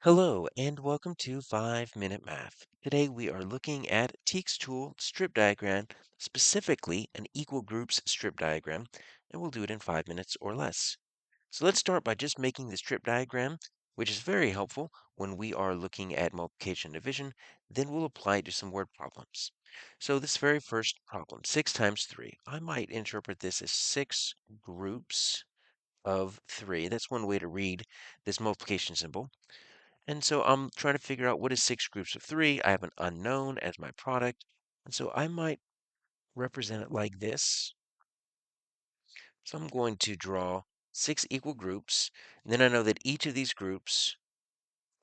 Hello and welcome to 5 Minute Math. Today we are looking at TEKS tool strip diagram, specifically an equal groups strip diagram, and we'll do it in 5 minutes or less. So let's start by just making the strip diagram, which is very helpful when we are looking at multiplication and division. Then we'll apply it to some word problems. So this very first problem, 6 times 3, I might interpret this as 6 groups of 3. That's one way to read this multiplication symbol. And so I'm trying to figure out what is 6 groups of 3. I have an unknown as my product. And so I might represent it like this. So I'm going to draw 6 equal groups. And then I know that each of these groups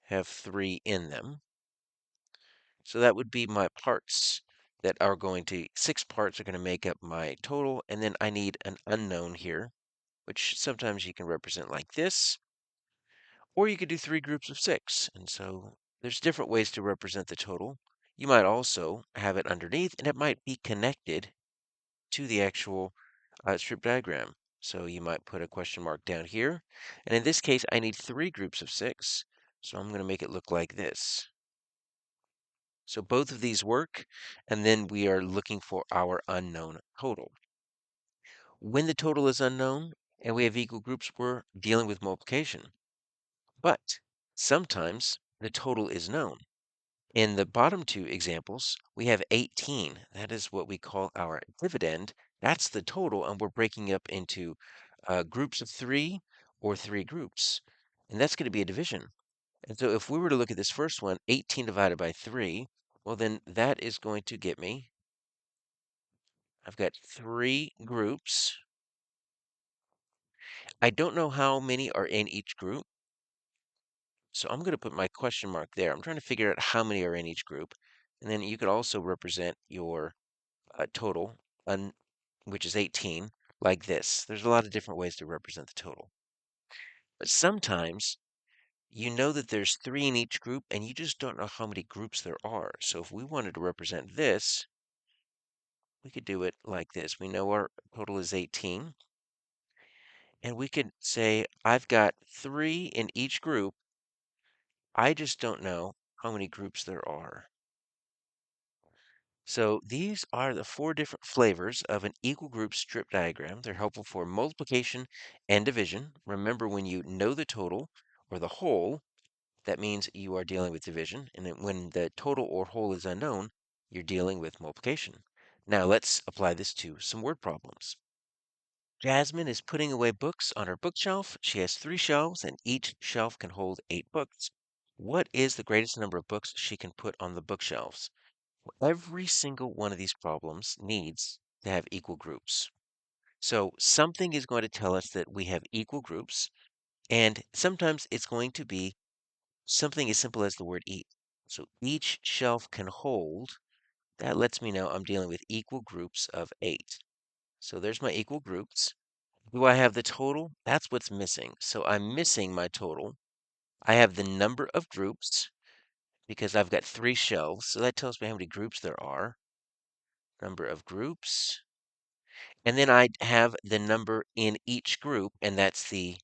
have 3 in them. So that would be my parts that are going to, 6 parts are going to make up my total. And then I need an unknown here, which sometimes you can represent like this. Or you could do 3 groups of 6. And so there's different ways to represent the total. You might also have it underneath, and it might be connected to the actual strip diagram. So you might put a question mark down here. And in this case, I need 3 groups of 6. So I'm going to make it look like this. So both of these work, and then we are looking for our unknown total. When the total is unknown and we have equal groups, we're dealing with multiplication. But sometimes the total is known. In the bottom 2 examples, we have 18. That is what we call our dividend. That's the total, and we're breaking up into groups of 3 or 3 groups. And that's going to be a division. And so if we were to look at this first one, 18 divided by 3, well, then that is going to get me, I've got 3 groups. I don't know how many are in each group. So I'm going to put my question mark there. I'm trying to figure out how many are in each group. And then you could also represent your total, which is 18, like this. There's a lot of different ways to represent the total. But sometimes you know that there's 3 in each group, and you just don't know how many groups there are. So if we wanted to represent this, we could do it like this. We know our total is 18. And we could say, I've got 3 in each group. I just don't know how many groups there are. So these are the 4 different flavors of an equal group strip diagram. They're helpful for multiplication and division. Remember, when you know the total or the whole, that means you are dealing with division. And then when the total or whole is unknown, you're dealing with multiplication. Now let's apply this to some word problems. Jasmine is putting away books on her bookshelf. She has 3 shelves, and each shelf can hold 8 books. What is the greatest number of books she can put on the bookshelves? Every single one of these problems needs to have equal groups. So something is going to tell us that we have equal groups, and sometimes it's going to be something as simple as the word eat. So each shelf can hold. That lets me know I'm dealing with equal groups of 8. So there's my equal groups. Do I have the total? That's what's missing. So I'm missing my total. I have the number of groups because I've got 3 shelves. So that tells me how many groups there are. Number of groups. And then I have the number in each group, and that's the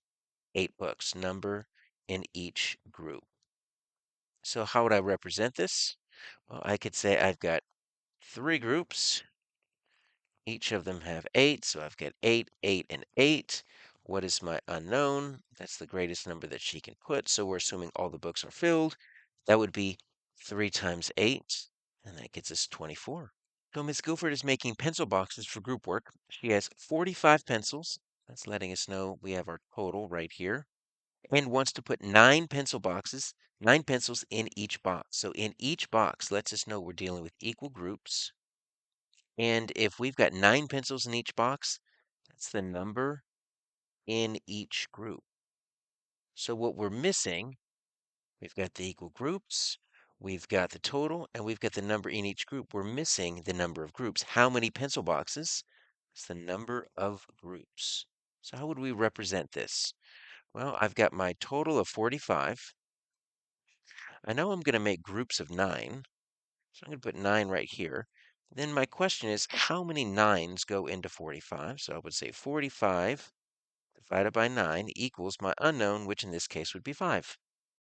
8 books, number in each group. So how would I represent this? Well, I could say I've got 3 groups. Each of them have 8, so I've got 8, 8, and 8. What is my unknown? That's the greatest number that she can put, so we're assuming all the books are filled. That would be 3 times 8, and that gets us 24. So Miss Guilford is making pencil boxes for group work. She has 45 pencils. That's letting us know we have our total right here. And wants to put 9 pencils in each box. So in each box lets us know we're dealing with equal groups. And if we've got 9 pencils in each box, that's the number in each group. So what we're missing, we've got the equal groups, we've got the total, and we've got the number in each group. We're missing the number of groups. How many pencil boxes? It's the number of groups. So how would we represent this? Well, I've got my total of 45. I know I'm going to make groups of 9. So I'm going to put 9 right here. Then my question is, how many 9s go into 45? So I would say 45 divided by 9 equals my unknown, which in this case would be 5.